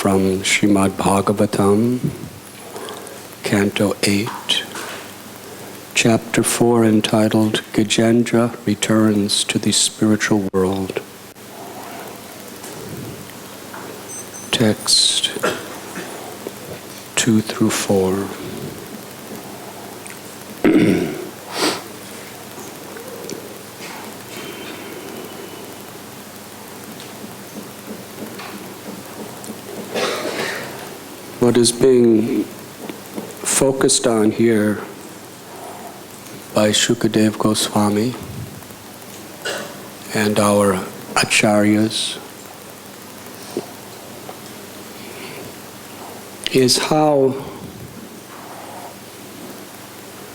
from Srimad Bhagavatam, Canto 8, Chapter 4, entitled Gajendra Returns to the Spiritual World. Text 2 through 4. What is being focused on here by Shukadev Goswami and our acharyas is how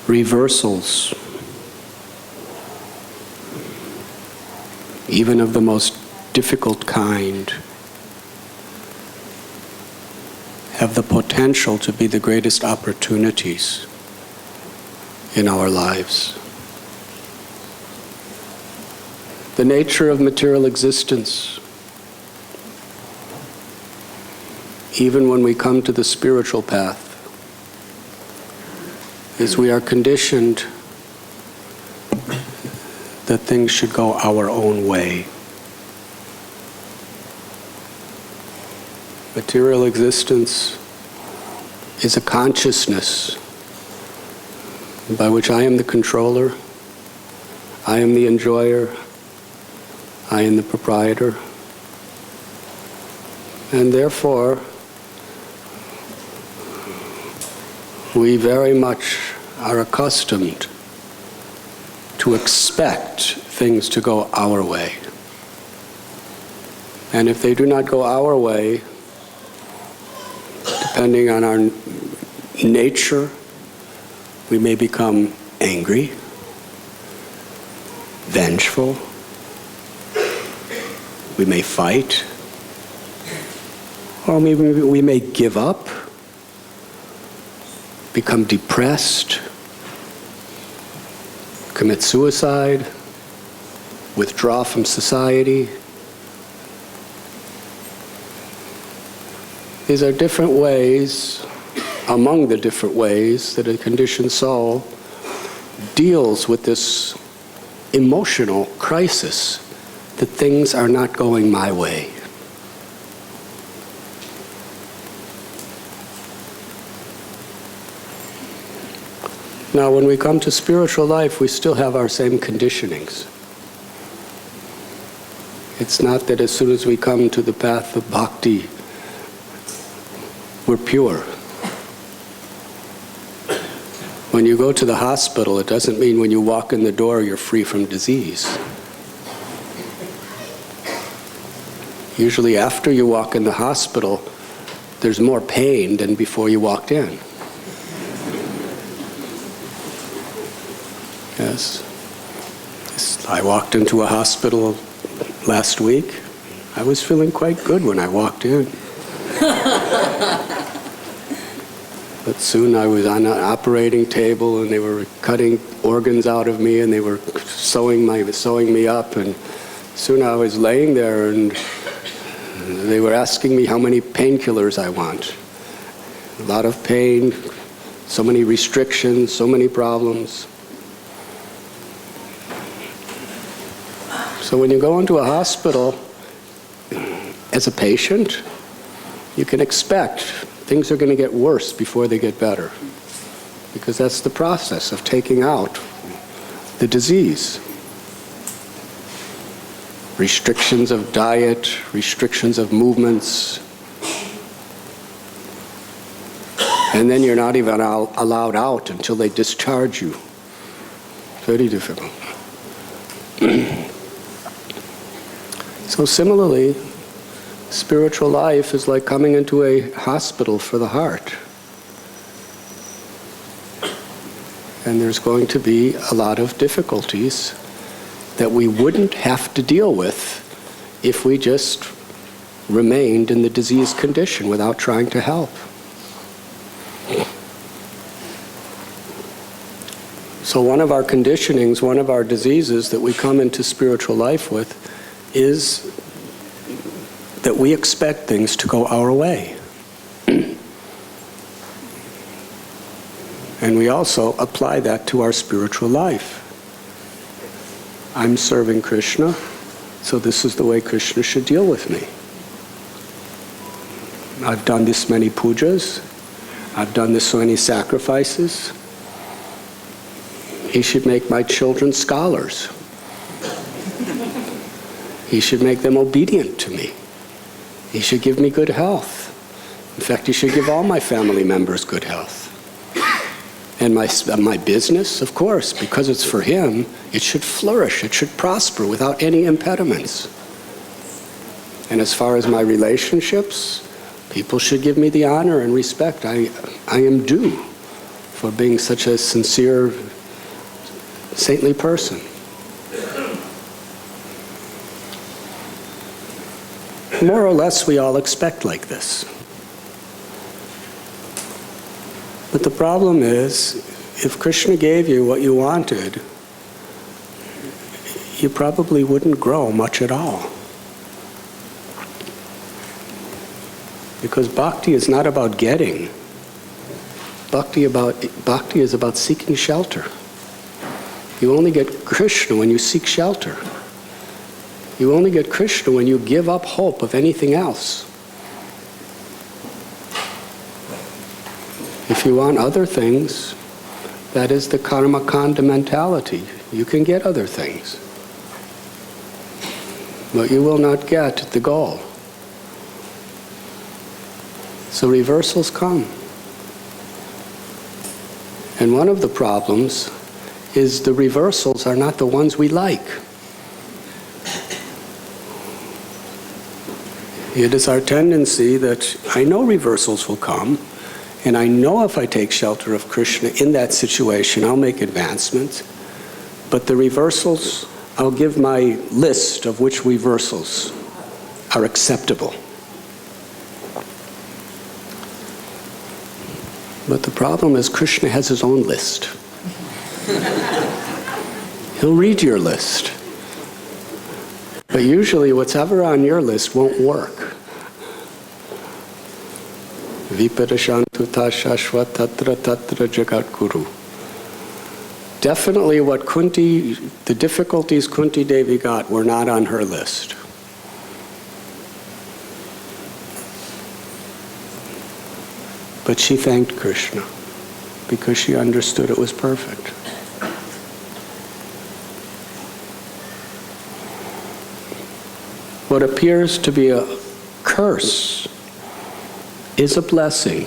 reversals, even of the most difficult kind, have the potential to be the greatest opportunities in our lives. The nature of material existence, even when we come to the spiritual path, is we are conditioned that things should go our own way. Material existence is a consciousness by which I am the controller, I am the enjoyer, I am the proprietor, and therefore we very much are accustomed to expect things to go our way. And if they do not go our way, depending on our nature, we may become angry, vengeful, we may fight, or maybe we may give up, become depressed, commit suicide, withdraw from society. These are different ways, among the different ways that a conditioned soul deals with this emotional crisis that things are not going my way. Now, when we come to spiritual life, we still have our same conditionings. It's not that as soon as we come to the path of bhakti, we're pure. When you go to the hospital, it doesn't mean when you walk in the door you're free from disease. Usually after you walk in the hospital, there's more pain than before you walked in. Yes. I walked into a hospital last week. I was feeling quite good when I walked in. But soon I was on an operating table and they were cutting organs out of me and they were sewing me up, and soon I was laying there and they were asking me how many painkillers I want. A lot of pain, so many restrictions, so many problems. So when you go into a hospital as a patient, you can expect things are going to get worse before they get better, because that's the process of taking out the disease. Restrictions of diet, restrictions of movements, and then you're not even allowed out until they discharge you. Very difficult. So similarly, spiritual life is like coming into a hospital for the heart. And there's going to be a lot of difficulties that we wouldn't have to deal with if we just remained in the disease condition without trying to help. So one of our conditionings, one of our diseases that we come into spiritual life with is that we expect things to go our way. And we also apply that to our spiritual life. I'm serving Krishna, so this is the way Krishna should deal with me. I've done this many pujas. I've done this so many sacrifices. He should make my children scholars. He should make them obedient to me. He should give me good health. In fact, he should give all my family members good health. And my business, of course, because it's for him, it should flourish, it should prosper without any impediments. And as far as my relationships, people should give me the honor and respect I am due for being such a sincere, saintly person. More or less, we all expect like this. But the problem is, if Krishna gave you what you wanted, you probably wouldn't grow much at all. Because bhakti is not about getting. Bhakti is about seeking shelter. You only get Krishna when you seek shelter. You only get Krishna when you give up hope of anything else. If you want other things, that is the karma kanda mentality. You can get other things. But you will not get the goal. So reversals come. And one of the problems is the reversals are not the ones we like. It is our tendency that I know reversals will come, and I know if I take shelter of Krishna in that situation, I'll make advancements. But the reversals, I'll give my list of which reversals are acceptable. But the problem is Krishna has his own list. He'll read your list. But usually what's ever on your list won't work. Viparashantuta shashva tatra tatra jagat guru. Definitely the difficulties Kunti Devi got were not on her list. But she thanked Krishna because she understood it was perfect. What appears to be a curse is a blessing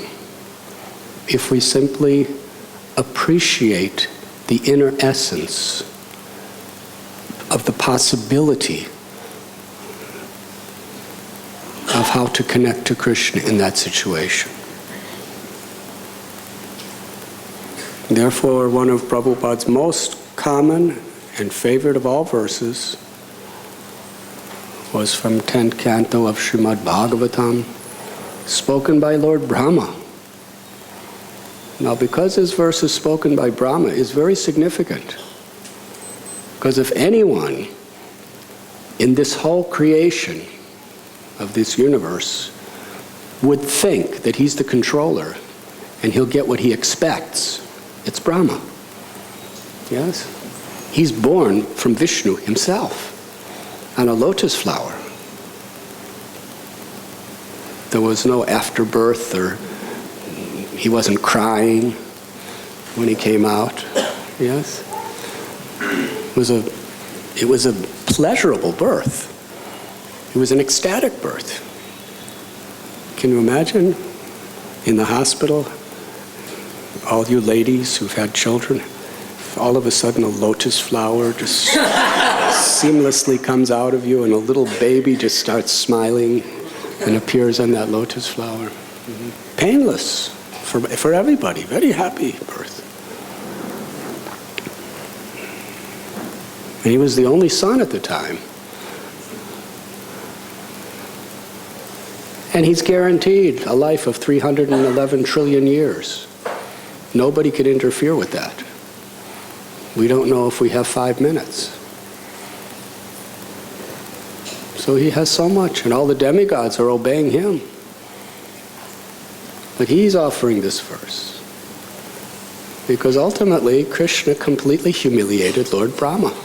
if we simply appreciate the inner essence of the possibility of how to connect to Krishna in that situation. Therefore, one of Prabhupada's most common and favorite of all verses was from 10th canto of Srimad Bhagavatam, spoken by Lord Brahma. Now, because this verse is spoken by Brahma, is very significant. Because if anyone in this whole creation of this universe would think that he's the controller and he'll get what he expects, it's Brahma. Yes? He's born from Vishnu himself on a lotus flower. There was no afterbirth, or he wasn't crying when he came out. Yes? It was a pleasurable birth. It was an ecstatic birth. Can you imagine? In the hospital, all you ladies who've had children, all of a sudden a lotus flower just seamlessly comes out of you and a little baby just starts smiling and appears on that lotus flower. Mm-hmm. Painless for everybody. Very happy birth. And he was the only son at the time. And he's guaranteed a life of 311 trillion years. Nobody could interfere with that. We don't know if we have 5 minutes. So he has so much, and all the demigods are obeying him. But he's offering this verse. Because ultimately, Krishna completely humiliated Lord Brahma.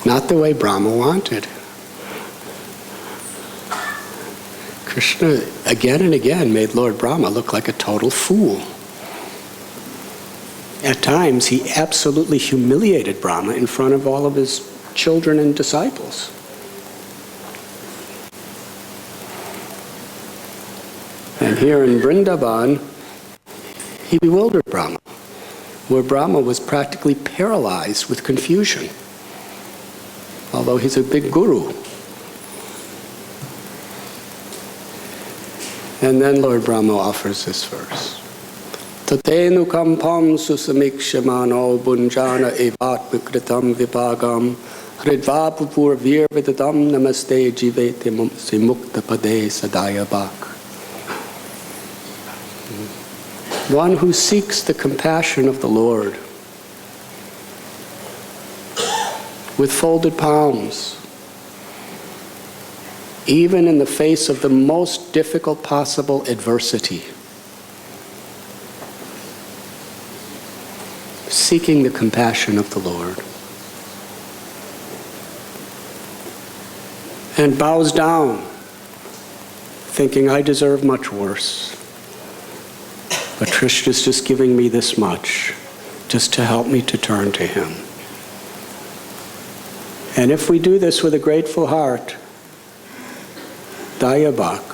Not the way Brahma wanted. Krishna again and again made Lord Brahma look like a total fool. At times, he absolutely humiliated Brahma in front of all of his children and disciples. And here in Vrindavan, he bewildered Brahma, where Brahma was practically paralyzed with confusion, although he's a big guru. And then Lord Brahma offers this verse. Tatenu kampam susamikshemano bunjana evat vikritam vipagam hridvapupur virvidadam namaste jivete mukta pade sadayabak. One who seeks the compassion of the Lord with folded palms, even in the face of the most difficult possible adversity, seeking the compassion of the Lord, and bows down, thinking, I deserve much worse. But Krishna's just giving me this much, just to help me to turn to Him. And if we do this with a grateful heart, Dayabhak,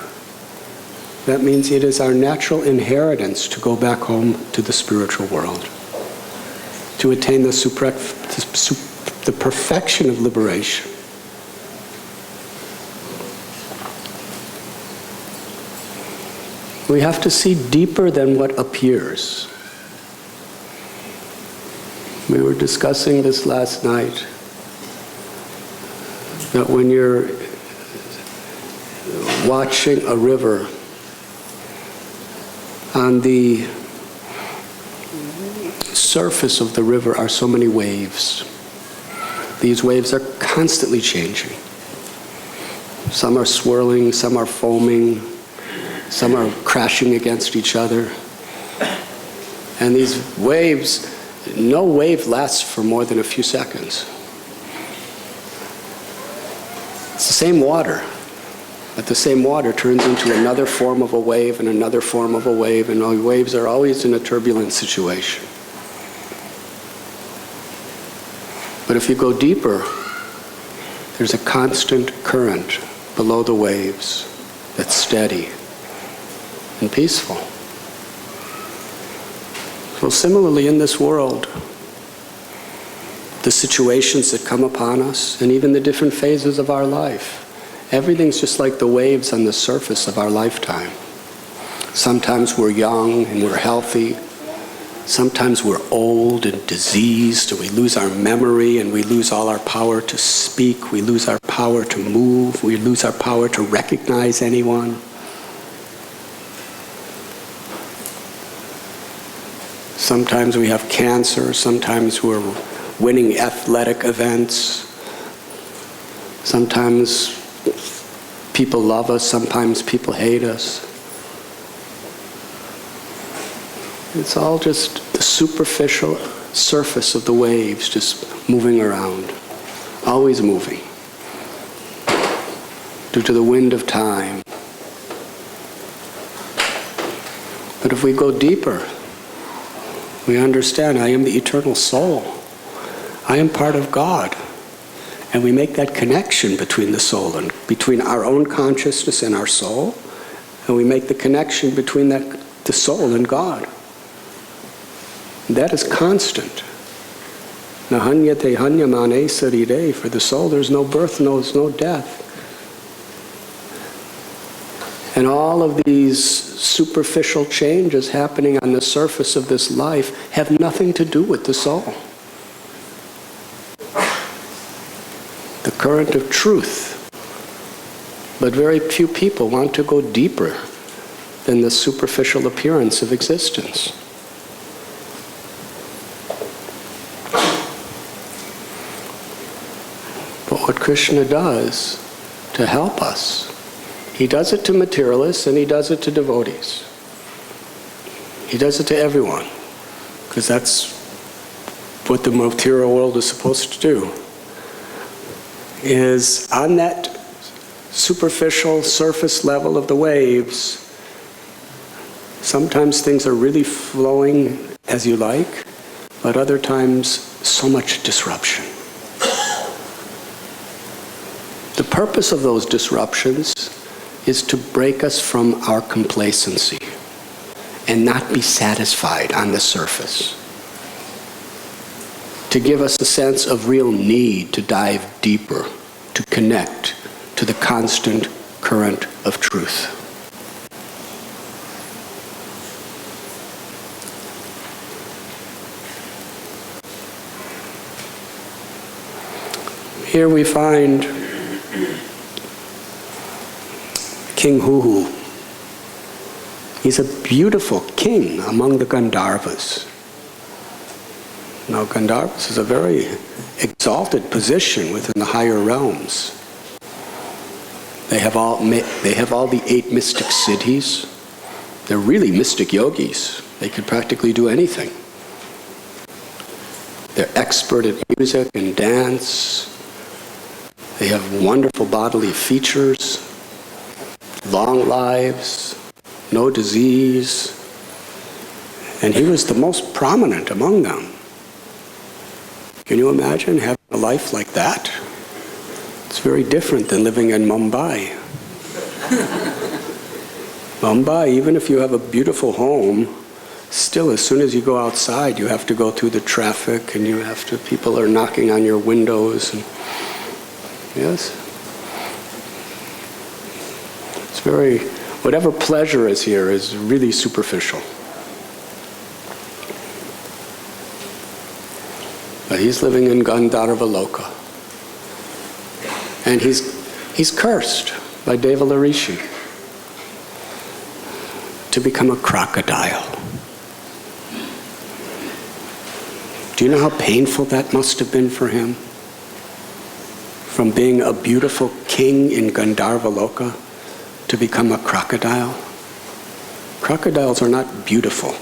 that means it is our natural inheritance to go back home to the spiritual world, to attain the perfection of liberation. We have to see deeper than what appears. We were discussing this last night, that when you're watching a river, on the surface of the river are so many waves. These waves are constantly changing. Some are swirling, some are foaming, some are crashing against each other. And these waves, no wave lasts for more than a few seconds. It's the same water, but the same water turns into another form of a wave and another form of a wave, and all waves are always in a turbulent situation. But if you go deeper, there's a constant current below the waves that's steady and peaceful. So similarly in this world, the situations that come upon us and even the different phases of our life, everything's just like the waves on the surface of our lifetime. Sometimes we're young and we're healthy. Sometimes we're old and diseased, and we lose our memory, and we lose all our power to speak. We lose our power to move. We lose our power to recognize anyone. Sometimes we have cancer. Sometimes we're winning athletic events. Sometimes people love us. Sometimes people hate us. It's all just the superficial surface of the waves, just moving around, always moving, due to the wind of time. But if we go deeper, we understand I am the eternal soul. I am part of God. And we make that connection between the soul and between our own consciousness and our soul, and we make the connection between the soul and God. That is constant. Nahanyate hanyamane sarire. For the soul, there's no birth, there's no death. And all of these superficial changes happening on the surface of this life have nothing to do with the soul. The current of truth. But very few people want to go deeper than the superficial appearance of existence. But what Krishna does to help us, he does it to materialists and he does it to devotees. He does it to everyone, because that's what the material world is supposed to do. Is on that superficial surface level of the waves, sometimes things are really flowing as you like, but other times so much disruption. The purpose of those disruptions is to break us from our complacency and not be satisfied on the surface. To give us a sense of real need to dive deeper, to connect to the constant current of truth. Here we find King Huhu. He's a beautiful king among the Gandharvas. Now, Gandharvas is a very exalted position within the higher realms. They have all the 8 mystic siddhis. They're really mystic yogis. They could practically do anything. They're expert at music and dance. They have wonderful bodily features, long lives, no disease. And he was the most prominent among them. Can you imagine having a life like that? It's very different than living in Mumbai. Mumbai, even if you have a beautiful home, still as soon as you go outside, you have to go through the traffic and people are knocking on your windows. And, yes? It's whatever pleasure is here is really superficial. But he's living in Gandharva Loka. And he's cursed by Devala Rishi to become a crocodile. Do you know how painful that must have been for him? From being a beautiful king in Gandharva Loka to become a crocodile? Crocodiles are not beautiful.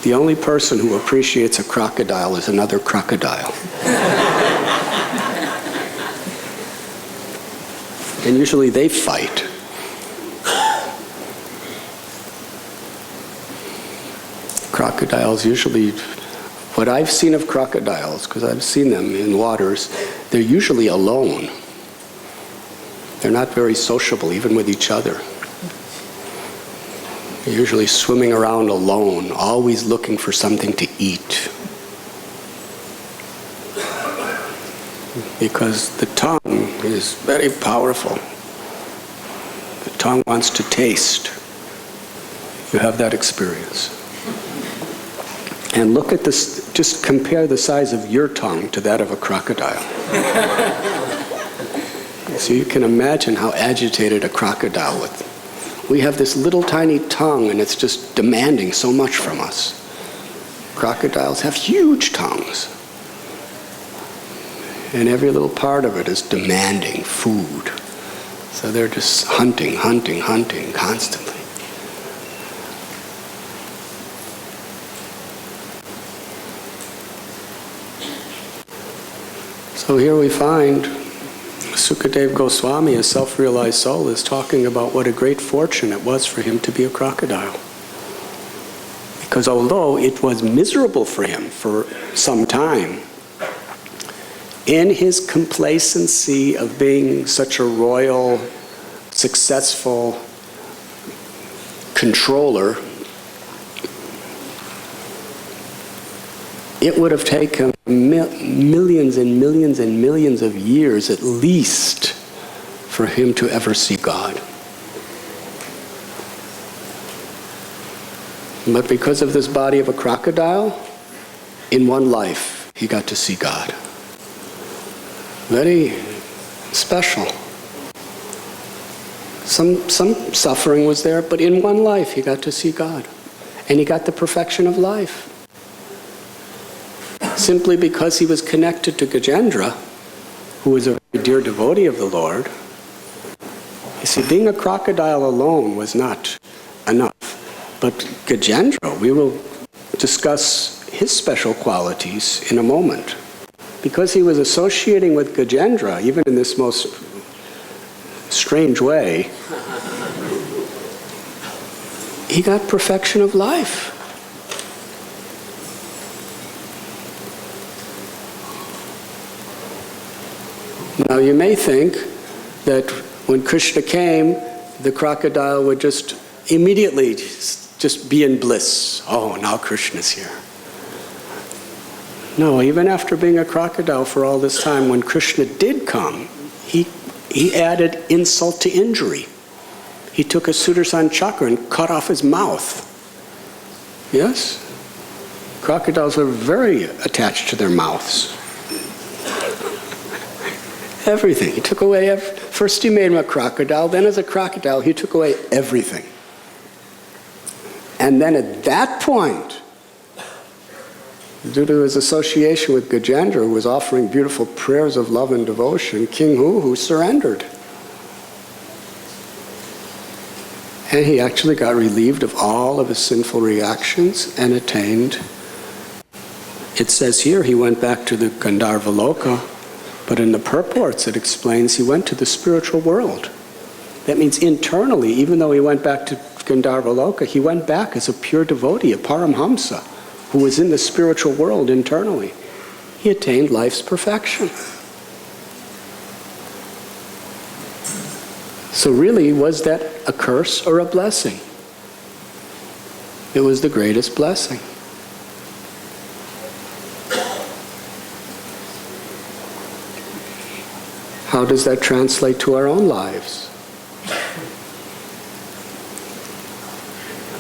The only person who appreciates a crocodile is another crocodile. And usually they fight. Crocodiles usually, what I've seen of crocodiles, because I've seen them in waters, they're usually alone. They're not very sociable, even with each other. They're usually swimming around alone, always looking for something to eat. Because the tongue is very powerful. The tongue wants to taste. You have that experience. And look at this, just compare the size of your tongue to that of a crocodile. So you can imagine how agitated a crocodile would. We have this little tiny tongue and it's just demanding so much from us. Crocodiles have huge tongues. And every little part of it is demanding food. So they're just hunting constantly. So here we find Sukadeva Goswami, a self-realized soul, is talking about what a great fortune it was for him to be a crocodile. Because although it was miserable for him for some time, in his complacency of being such a royal, successful controller, it would have taken millions and millions and millions of years at least for him to ever see God. But because of this body of a crocodile, in one life he got to see God. Very special. Some suffering was there, but in one life he got to see God. And he got the perfection of life. Simply because he was connected to Gajendra, who was a very dear devotee of the Lord. You see, being a crocodile alone was not enough. But Gajendra, we will discuss his special qualities in a moment. Because he was associating with Gajendra, even in this most strange way, he got perfection of life. Now you may think that when Krishna came, the crocodile would just immediately just be in bliss. Oh, now Krishna's here. No, even after being a crocodile for all this time, when Krishna did come, he added insult to injury. He took a Sudarshan chakra and cut off his mouth. Yes? Crocodiles are very attached to their mouths. Everything. He took away, first he made him a crocodile, then as a crocodile he took away everything. And then at that point, due to his association with Gajendra, who was offering beautiful prayers of love and devotion, King Hu surrendered. And he actually got relieved of all of his sinful reactions and attained. It says here he went back to the Gandharva Loka, but in the purports it explains he went to the spiritual world. That means internally, even though he went back to Gandharva Loka, he went back as a pure devotee, a Paramhamsa, who was in the spiritual world internally. He attained life's perfection. So really, was that a curse or a blessing? It was the greatest blessing. How does that translate to our own lives?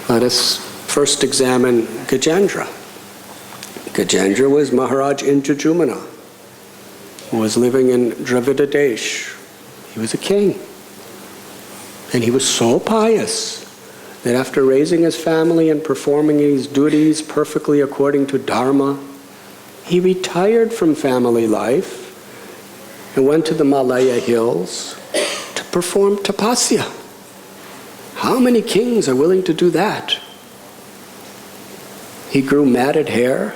Let us first examine Gajendra. Gajendra was Maharaj Indrajumna, who was living in Dravida Desh. He was a king. And he was so pious that after raising his family and performing his duties perfectly according to Dharma, he retired from family life and went to the Malaya hills to perform tapasya. How many kings are willing to do that? He grew matted hair,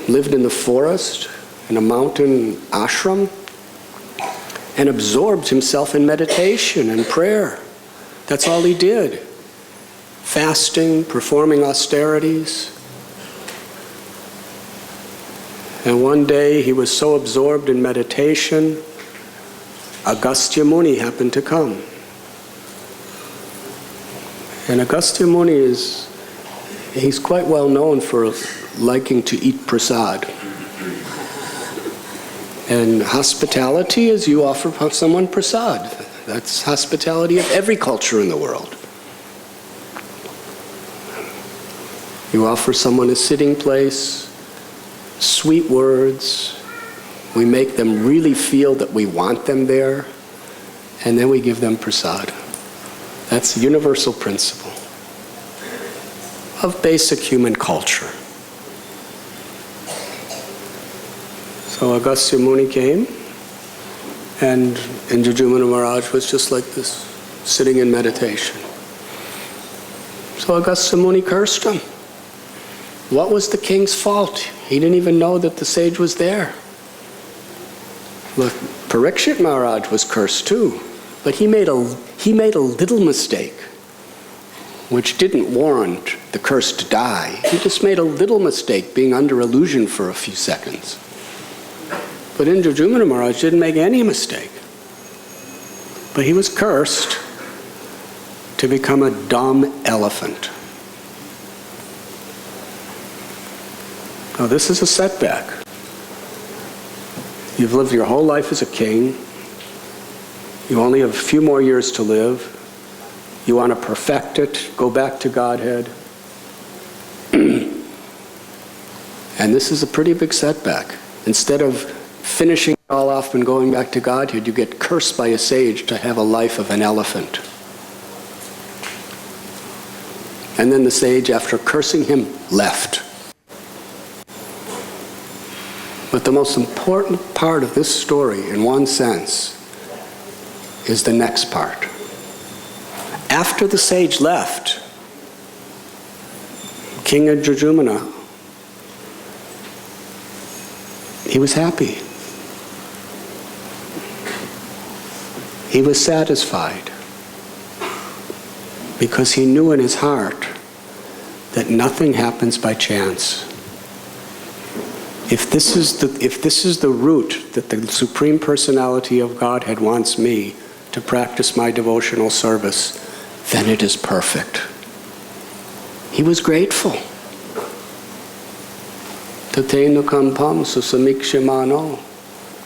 lived in the forest, in a mountain ashram, and absorbed himself in meditation and prayer. That's all he did. Fasting, performing austerities. And one day he was so absorbed in meditation, Agastya Muni happened to come. And Agastya Muni he's quite well known for liking to eat prasad. And hospitality is you offer someone prasad. That's hospitality of every culture in the world. You offer someone a sitting place, sweet words. We make them really feel that we want them there, and then we give them prasad. That's the universal principle of basic human culture. So Agastya Muni came, and Indrajumna Maharaj was just like this, sitting in meditation. So Agastya Muni cursed him. What was the king's fault? He didn't even know that the sage was there. Look, Parikshit Maharaj was cursed too, but he made a little mistake, which didn't warrant the curse to die. He just made a little mistake, being under illusion for a few seconds. But Indrajumna Maharaj didn't make any mistake. But he was cursed to become a dumb elephant. Now this is a setback. You've lived your whole life as a king. You only have a few more years to live. You want to perfect it, go back to Godhead. And this is a pretty big setback. Instead of finishing it all off and going back to Godhead, you get cursed by a sage to have a life of an elephant. And then the sage, after cursing him, left. But the most important part of this story, in one sense, is the next part. After the sage left, King Arjuna, he was happy. He was satisfied because he knew in his heart that nothing happens by chance. If this is the route that the Supreme Personality of Godhead wants me to practice my devotional service, then it is perfect. He was grateful. Tatenu kampam susamikshimano.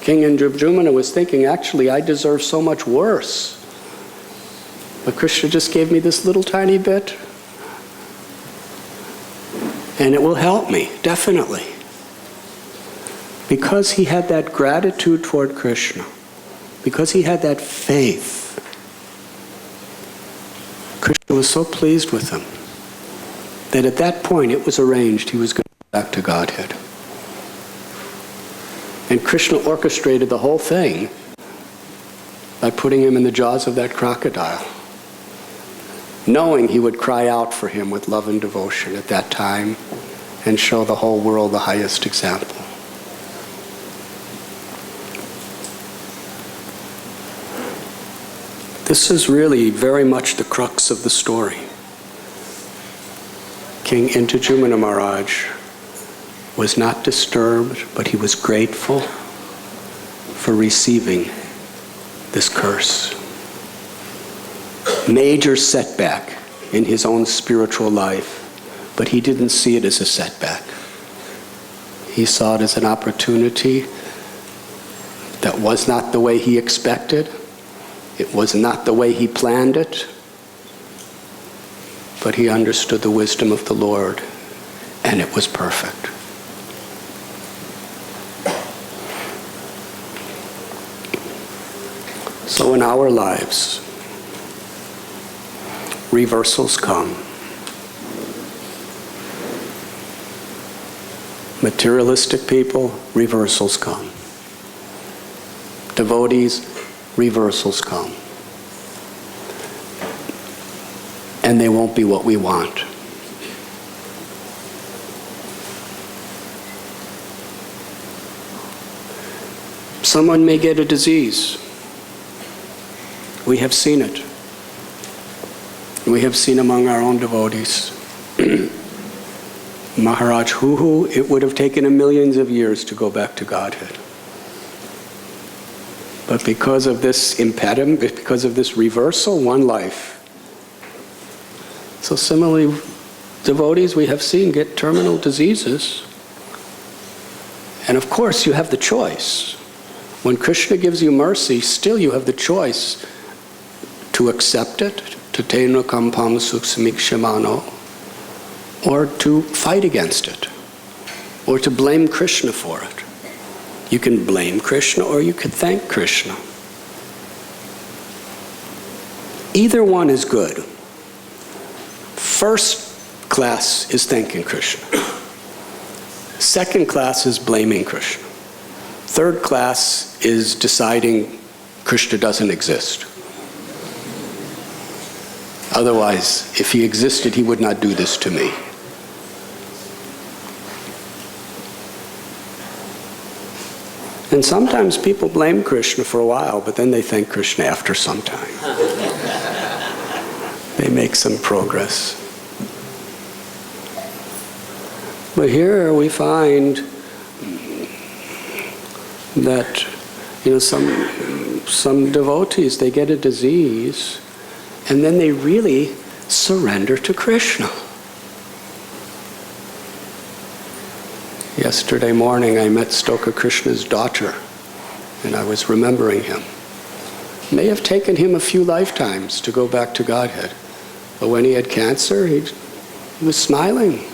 King Arjuna was thinking, actually, I deserve so much worse. But Krishna just gave me this little tiny bit, and it will help me, definitely. Because he had that gratitude toward Krishna, because he had that faith, Krishna was so pleased with him that at that point it was arranged he was going to go back to Godhead. And Krishna orchestrated the whole thing by putting him in the jaws of that crocodile, knowing he would cry out for him with love and devotion at that time and show the whole world the highest example. This is really very much the crux of the story. King Arjuna Maharaj was not disturbed, but he was grateful for receiving this curse. Major setback in his own spiritual life, but he didn't see it as a setback. He saw it as an opportunity that was not the way he expected. It was not the way he planned it, but he understood the wisdom of the Lord, and it was perfect. So in our lives, reversals come. Materialistic people, reversals come. Devotees, reversals come. And they won't be what we want. Someone may get a disease. We have seen it. We have seen among our own devotees. Maharaj Huhu, it would have taken him millions of years to go back to Godhead. But because of this impediment, because of this reversal, one life. So similarly, devotees we have seen get terminal diseases. And of course, you have the choice. When Krishna gives you mercy, still you have the choice to accept it, to tenu kampam suksamikshimano, or to fight against it, or to blame Krishna for it. You can blame Krishna or you can thank Krishna. Either one is good. First class is thanking Krishna. Second class is blaming Krishna. Third class is deciding Krishna doesn't exist. Otherwise, if he existed, he would not do this to me. And sometimes people blame Krishna for a while, but then they thank Krishna after some time. They make some progress. But here we find that, some devotees, they get a disease, and then they really surrender to Krishna. Yesterday morning I met Stoka Krishna's daughter, and I was remembering him. It may have taken him a few lifetimes to go back to Godhead, but when he had cancer, he was smiling.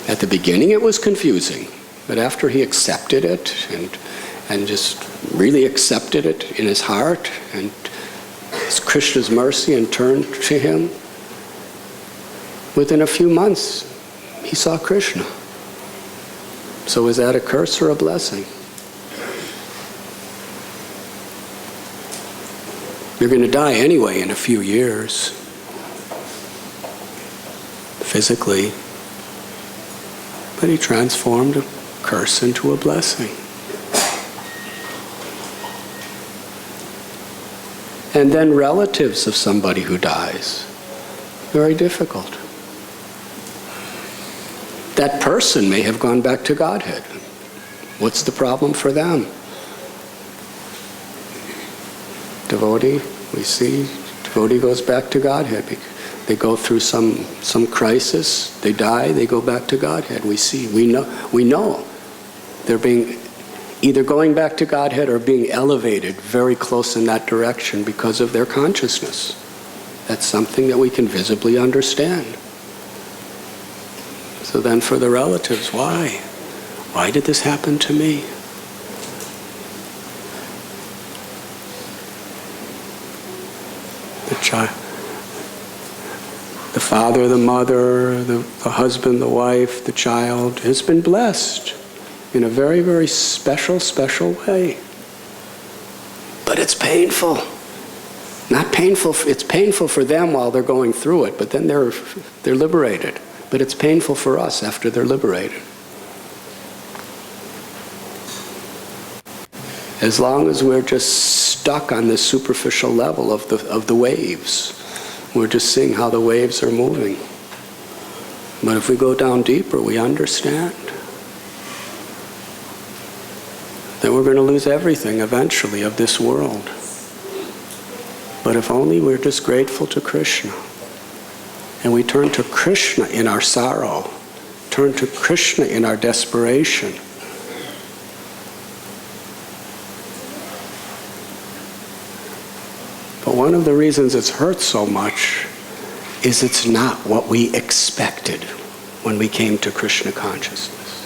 At the beginning it was confusing, but after he accepted it and just really accepted it in his heart and it's Krishna's mercy and turned to him, within a few months he saw Krishna. So is that a curse or a blessing? You're going to die anyway in a few years, physically. But he transformed a curse into a blessing. And then relatives of somebody who dies. Very difficult. That person may have gone back to Godhead. What's the problem for them? Devotee, we see, devotee goes back to Godhead. They go through some crisis, they die, they go back to Godhead. We know they're being either going back to Godhead or being elevated very close in that direction because of their consciousness. That's something that we can visibly understand. So then for the relatives, why? Why did this happen to me? The father, the mother, the husband, the wife, the child has been blessed in a very, very special, special way. But it's painful. Not painful, it's painful for them while they're going through it, but then they're liberated. But it's painful for us after they're liberated. As long as we're just stuck on this superficial level of the waves, we're just seeing how the waves are moving. But if we go down deeper, we understand that we're going to lose everything eventually of this world. But if only we're just grateful to Krishna, and we turn to Krishna in our sorrow, turn to Krishna in our desperation. But one of the reasons it's hurt so much is it's not what we expected when we came to Krishna consciousness.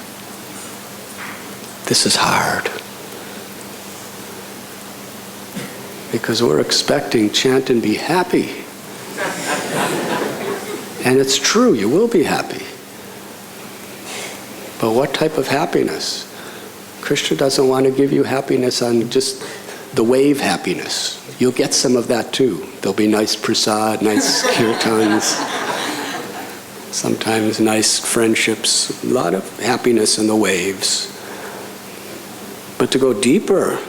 This is hard. Because we're expecting chant and be happy. And it's true, you will be happy. But what type of happiness? Krishna doesn't want to give you happiness on just the wave happiness. You'll get some of that too. There'll be nice prasad, nice kirtans, sometimes nice friendships, a lot of happiness in the waves. But to go deeper,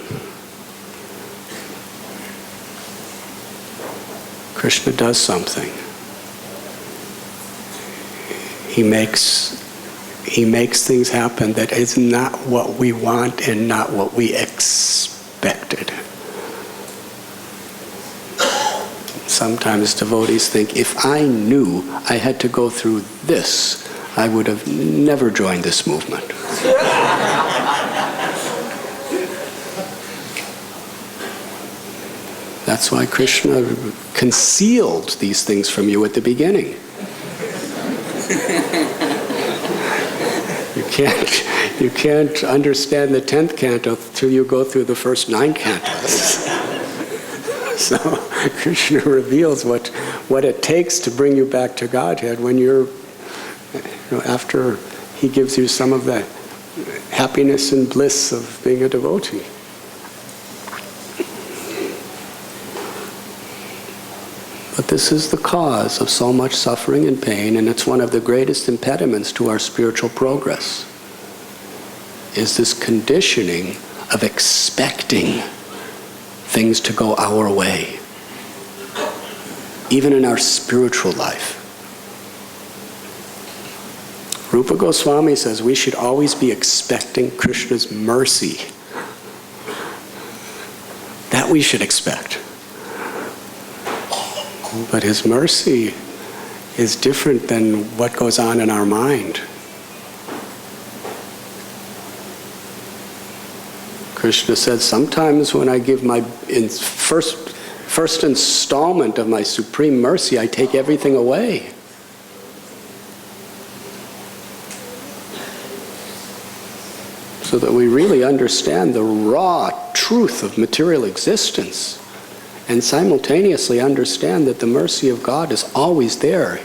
Krishna does something. He makes things happen that is not what we want and not what we expected. Sometimes devotees think, if I knew I had to go through this, I would have never joined this movement. That's why Krishna concealed these things from you at the beginning. You can't understand the 10th canto till you go through the first 9 cantos. So Krishna reveals what it takes to bring you back to Godhead when after he gives you some of the happiness and bliss of being a devotee. But this is the cause of so much suffering and pain, and it's one of the greatest impediments to our spiritual progress, is this conditioning of expecting things to go our way, even in our spiritual life. Rupa Goswami says we should always be expecting Krishna's mercy. That we should expect. But his mercy is different than what goes on in our mind. Krishna said, sometimes when I give my first installment of my supreme mercy, I take everything away. So that we really understand the raw truth of material existence, and simultaneously understand that the mercy of God is always there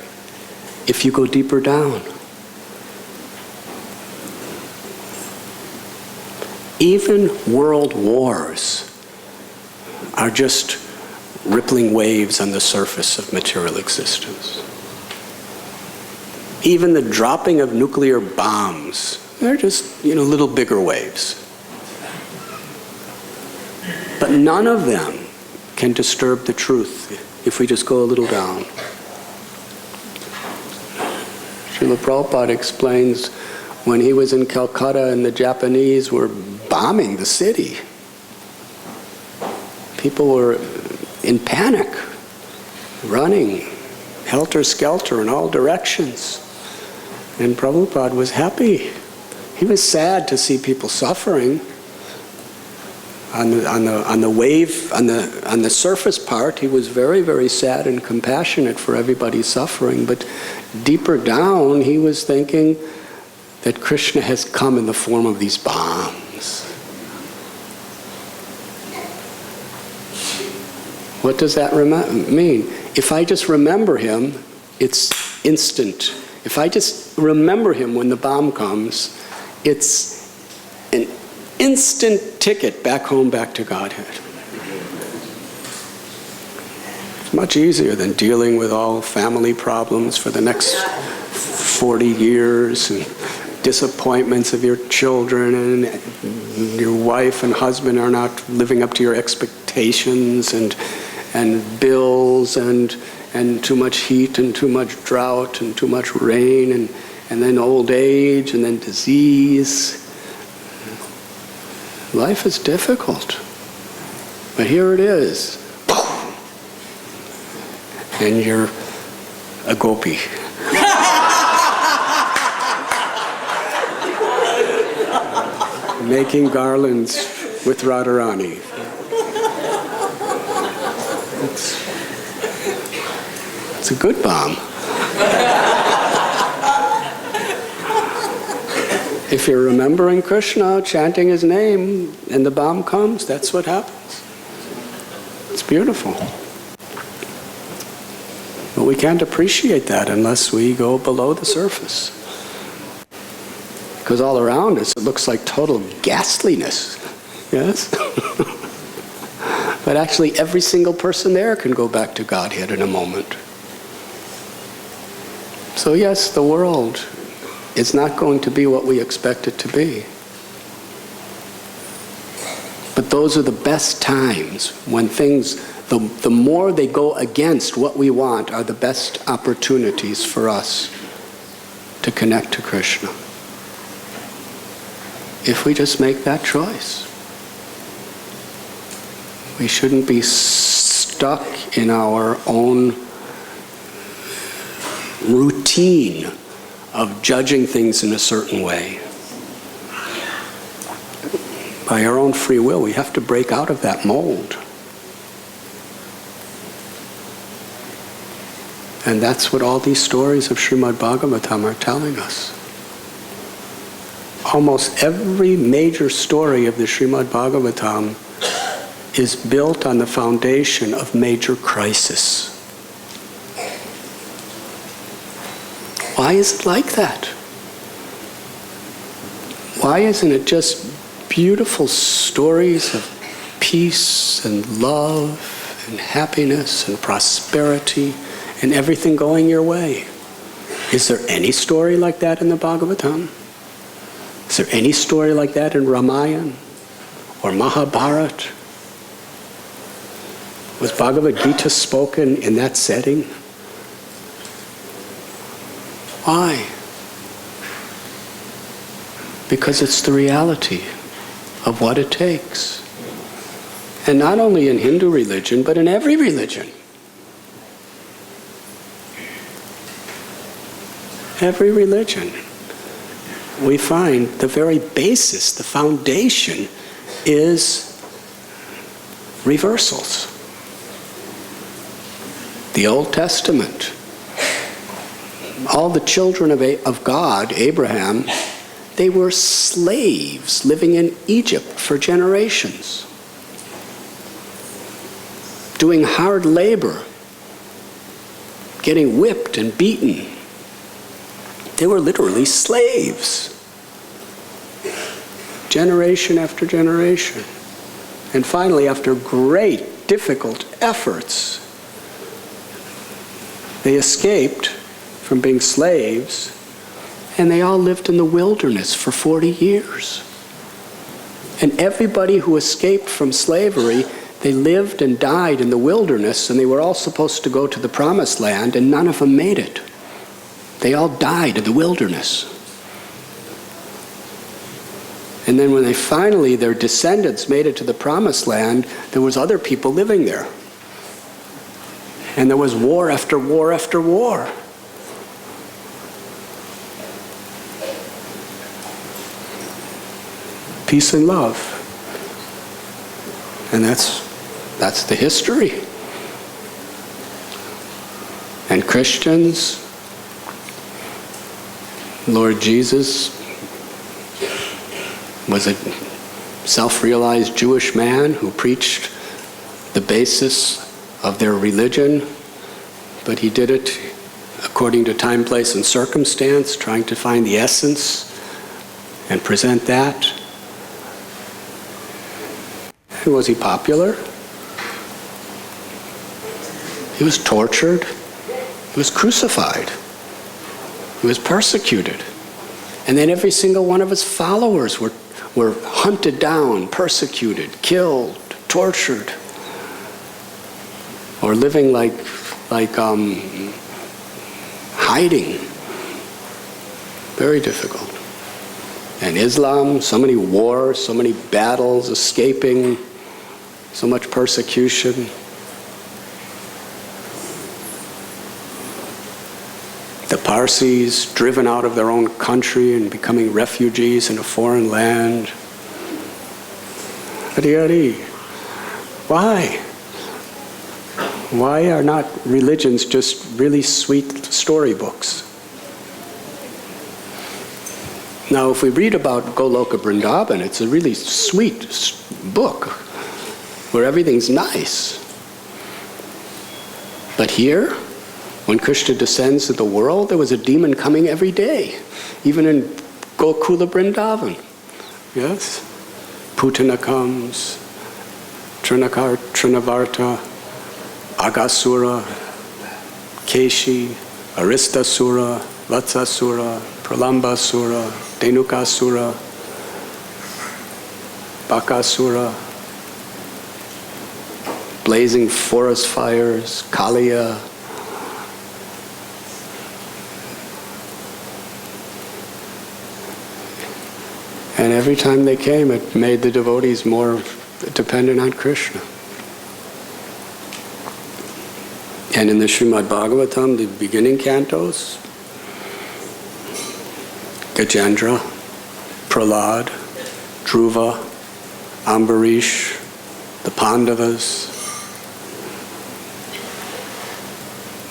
if you go deeper down. Even world wars are just rippling waves on the surface of material existence. Even the dropping of nuclear bombs, they're just, little bigger waves. But none of them can disturb the truth if we just go a little down. Srila Prabhupada explains when he was in Calcutta and the Japanese were bombing the city, people were in panic, running helter-skelter in all directions. And Prabhupada was happy. He was sad to see people suffering. On the wave, on the surface part, he was very, very sad and compassionate for everybody suffering. But deeper down, he was thinking that Krishna has come in the form of these bombs. What does that mean? If I just remember him, it's instant. If I just remember him when the bomb comes, it's an instant ticket back home, back to Godhead. It's much easier than dealing with all family problems for the next 40 years and disappointments of your children and your wife and husband are not living up to your expectations and bills and too much heat and too much drought and too much rain and then old age and then disease. Life is difficult. But here it is. And you're a gopi. Making garlands with Radharani. It's a good bomb. If you're remembering Krishna, chanting his name, and the bomb comes, that's what happens. It's beautiful. But we can't appreciate that unless we go below the surface. Because all around us, it looks like total ghastliness. Yes? But actually, every single person there can go back to Godhead in a moment. So yes, the world is not going to be what we expect it to be. But those are the best times when things, the more they go against what we want, are the best opportunities for us to connect to Krishna. If we just make that choice. We shouldn't be stuck in our own routine of judging things in a certain way. By our own free will, we have to break out of that mold. And that's what all these stories of Srimad Bhagavatam are telling us. Almost every major story of the Srimad Bhagavatam is built on the foundation of major crisis. Why is it like that? Why isn't it just beautiful stories of peace and love and happiness and prosperity and everything going your way? Is there any story like that in the Bhagavatam? Is there any story like that in Ramayana or Mahabharata? Was Bhagavad Gita spoken in that setting? Why? Because it's the reality of what it takes. And not only in Hindu religion, but in every religion. Every religion. We find the very basis, the foundation, is reversals. The Old Testament. All the children of God, Abraham, they were slaves living in Egypt for generations, doing hard labor, getting whipped and beaten. They were literally slaves, generation after generation. And finally, after great, difficult efforts, they escaped from being slaves, and they all lived in the wilderness for 40 years. And everybody who escaped from slavery, they lived and died in the wilderness, and they were all supposed to go to the promised land, and none of them made it. They all died in the wilderness. And then when they finally, their descendants made it to the promised land, there was other people living there. And there was war after war after war. Peace and love. And that's the history. And Christians, Lord Jesus was a self-realized Jewish man who preached the basis of their religion, but he did it according to time, place, and circumstance, trying to find the essence and present that. And was he popular? He was tortured. He was crucified. He was persecuted. And then every single one of his followers were hunted down, persecuted, killed, tortured, or living like hiding. Very difficult. And Islam, so many wars, so many battles, escaping, so much persecution. The Parsis, driven out of their own country and becoming refugees in a foreign land. Hari Hari. Why? Why are not religions just really sweet storybooks? Now, if we read about Goloka Vrindavan, it's a really sweet book where everything's nice. But here, when Krishna descends to the world, there was a demon coming every day, even in Gokula Vrindavan. Yes? Putana comes, Trinavarta, Agasura, Keshi, Aristasura, Vatsasura, Pralambasura, Dhenukasura, Bakasura, blazing forest fires, Kaliya. And every time they came, it made the devotees more dependent on Krishna. And in the Srimad Bhagavatam, the beginning cantos, Gajendra, Prahlad, Dhruva, Ambarish, the Pandavas,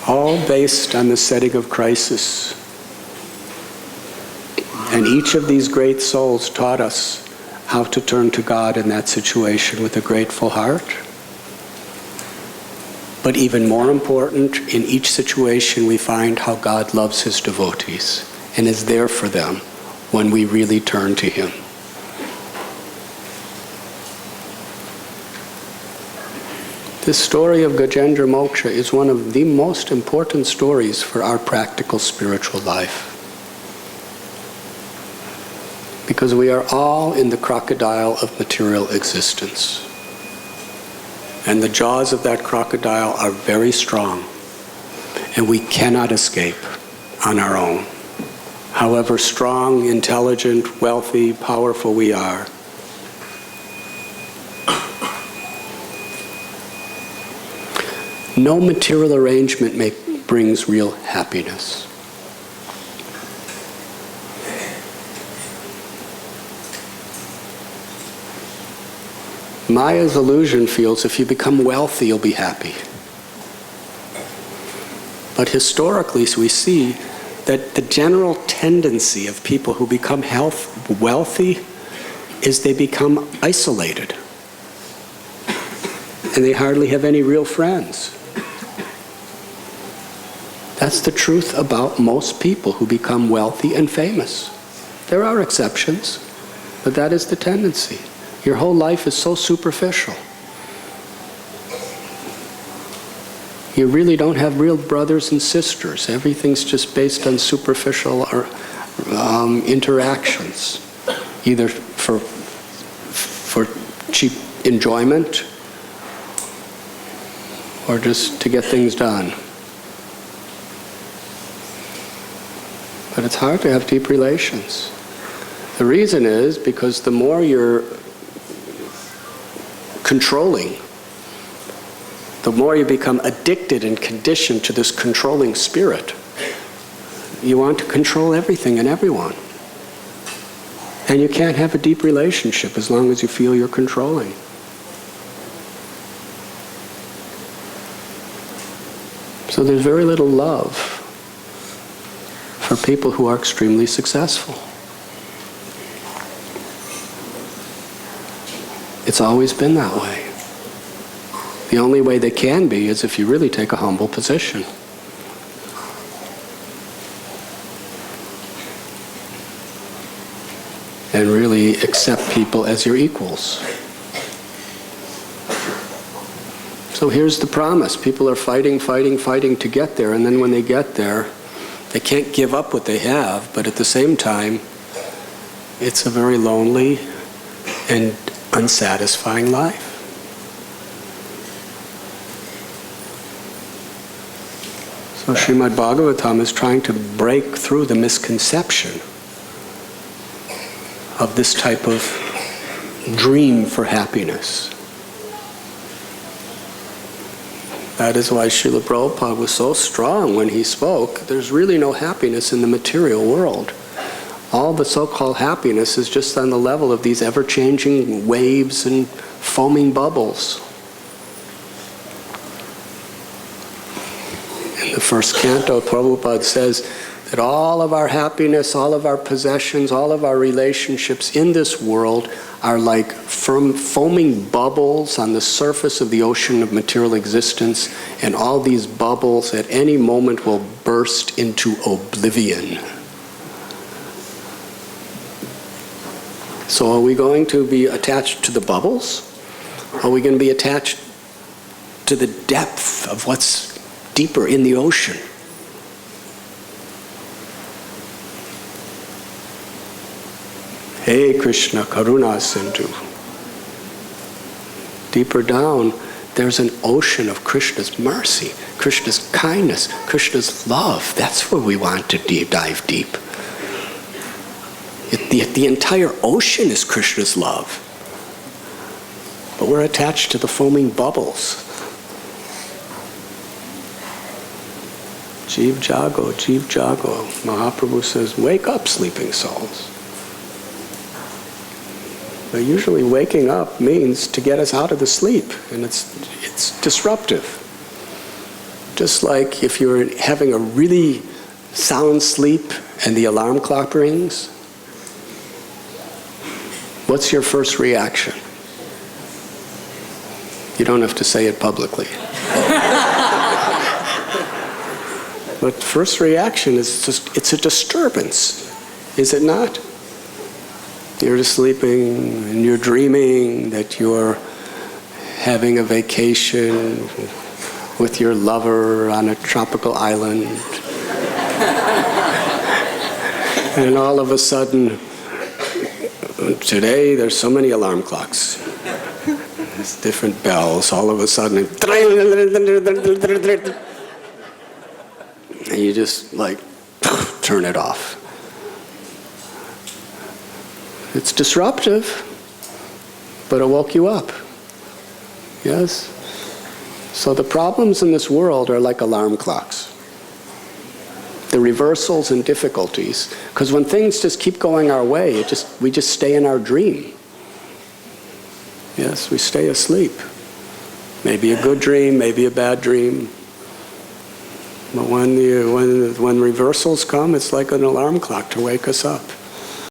all based on the setting of crisis. And each of these great souls taught us how to turn to God in that situation with a grateful heart. But even more important, in each situation we find how God loves His devotees and is there for them when we really turn to Him. This story of Gajendra Moksha is one of the most important stories for our practical spiritual life. Because we are all in the crocodile of material existence. And the jaws of that crocodile are very strong. And we cannot escape on our own. However strong, intelligent, wealthy, powerful we are. No material arrangement brings real happiness. Maya's illusion feels if you become wealthy, you'll be happy. But historically, we see that the general tendency of people who become wealthy is they become isolated. And they hardly have any real friends. That's the truth about most people who become wealthy and famous. There are exceptions, but that is the tendency. Your whole life is so superficial. You really don't have real brothers and sisters. Everything's just based on superficial interactions, either for cheap enjoyment or just to get things done. But it's hard to have deep relations. The reason is because the more you're controlling, the more you become addicted and conditioned to this controlling spirit. You want to control everything and everyone. And you can't have a deep relationship as long as you feel you're controlling. So there's very little love for people who are extremely successful. It's always been that way. The only way they can be is if you really take a humble position. And really accept people as your equals. So here's the promise. People are fighting to get there, and then when they get there, they can't give up what they have, but at the same time, it's a very lonely and unsatisfying life. So Srimad Bhagavatam is trying to break through the misconception of this type of dream for happiness. That is why Srila Prabhupada was so strong when he spoke. There's really no happiness in the material world. All the so-called happiness is just on the level of these ever-changing waves and foaming bubbles. In the first canto, Prabhupada says that all of our happiness, all of our possessions, all of our relationships in this world are like foaming bubbles on the surface of the ocean of material existence, and all these bubbles at any moment will burst into oblivion. So are we going to be attached to the bubbles? Are we going to be attached to the depth of what's deeper in the ocean? Hey Krishna, Karuna Sindhu. Deeper down, there's an ocean of Krishna's mercy, Krishna's kindness, Krishna's love. That's where we want to dive deep. The entire ocean is Krishna's love. But we're attached to the foaming bubbles. Jeev Jago, Jeev Jago. Mahaprabhu says, wake up, sleeping souls. But usually waking up means to get us out of the sleep, and it's disruptive. Just like if you're having a really sound sleep and the alarm clock rings, what's your first reaction? You don't have to say it publicly. But first reaction is just, it's a disturbance, is it not? You're just sleeping and you're dreaming that you're having a vacation with your lover on a tropical island. And all of a sudden, today there's so many alarm clocks. There's different bells. All of a sudden, and you just like turn it off. It's disruptive, but it woke you up. Yes? So the problems in this world are like alarm clocks. The reversals and difficulties, because when things just keep going our way, we just stay in our dream. Yes, we stay asleep. Maybe a good dream, maybe a bad dream. But when reversals come, it's like an alarm clock to wake us up.